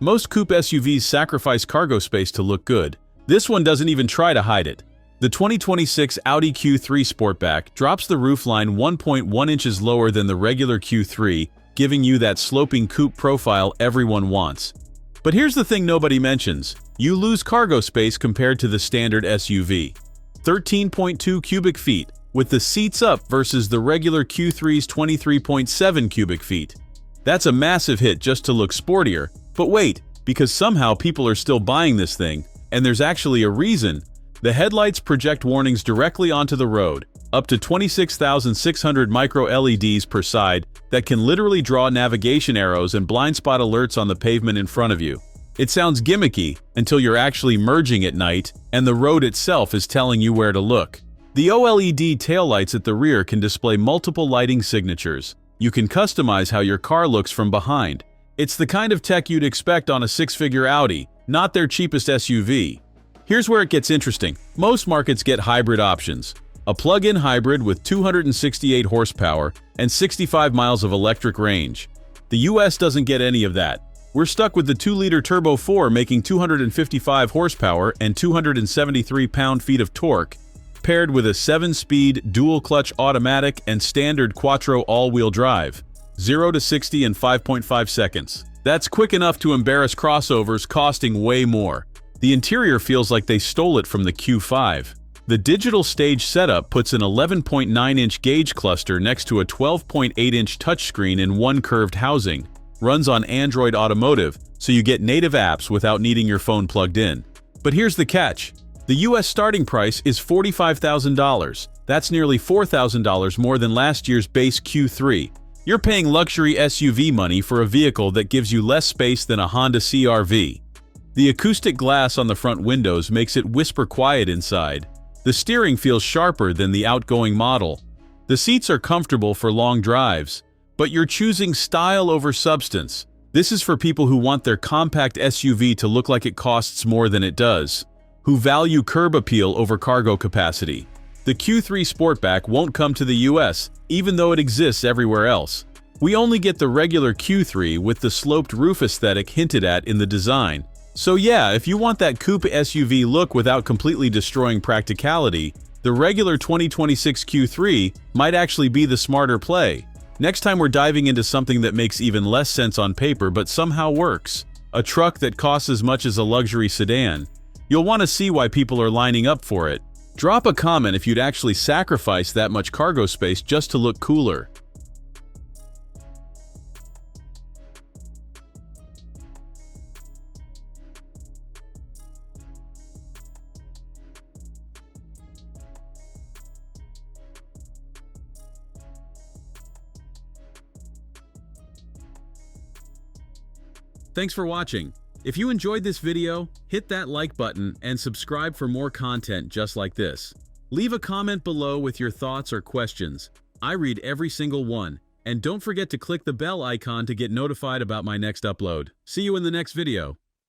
Most coupe SUVs sacrifice cargo space to look good. This one doesn't even try to hide it. The 2026 Audi Q3 Sportback drops the roofline 1.1 inches lower than the regular Q3, giving you that sloping coupe profile everyone wants. But here's the thing nobody mentions. You lose cargo space compared to the standard SUV. 13.2 cubic feet, with the seats up versus the regular Q3's 23.7 cubic feet. That's a massive hit just to look sportier. But wait, because somehow people are still buying this thing, and there's actually a reason. The headlights project warnings directly onto the road, up to 26,600 micro LEDs per side that can literally draw navigation arrows and blind spot alerts on the pavement in front of you. It sounds gimmicky until you're actually merging at night and the road itself is telling you where to look. The OLED taillights at the rear can display multiple lighting signatures. You can customize how your car looks from behind. It's the kind of tech you'd expect on a six-figure Audi, not their cheapest SUV. Here's where it gets interesting. Most markets get hybrid options. A plug-in hybrid with 268 horsepower and 65 miles of electric range. The US doesn't get any of that. We're stuck with the 2-liter Turbo 4 making 255 horsepower and 273 pound-feet of torque, paired with a 7-speed dual-clutch automatic and standard Quattro all-wheel drive. 0 to 60 in 5.5 seconds. That's quick enough to embarrass crossovers costing way more. The interior feels like they stole it from the Q5. The digital stage setup puts an 11.9-inch gauge cluster next to a 12.8-inch touchscreen in one curved housing. Runs on Android Automotive, so you get native apps without needing your phone plugged in. But here's the catch. The US starting price is $45,000. That's nearly $4,000 more than last year's base Q3. You're paying luxury SUV money for a vehicle that gives you less space than a Honda CR-V. The acoustic glass on the front windows makes it whisper quiet inside. The steering feels sharper than the outgoing model. The seats are comfortable for long drives, but you're choosing style over substance. This is for people who want their compact SUV to look like it costs more than it does, who value curb appeal over cargo capacity. The Q3 Sportback won't come to the US, even though it exists everywhere else. We only get the regular Q3 with the sloped roof aesthetic hinted at in the design. So yeah, if you want that coupe SUV look without completely destroying practicality, the regular 2026 Q3 might actually be the smarter play. Next time we're diving into something that makes even less sense on paper but somehow works. A truck that costs as much as a luxury sedan. You'll want to see why people are lining up for it. Drop a comment if you'd actually sacrifice that much cargo space just to look cooler. Thanks for watching. If you enjoyed this video, hit that like button and subscribe for more content just like this. Leave a comment below with your thoughts or questions. I read every single one. And don't forget to click the bell icon to get notified about my next upload. See you in the next video.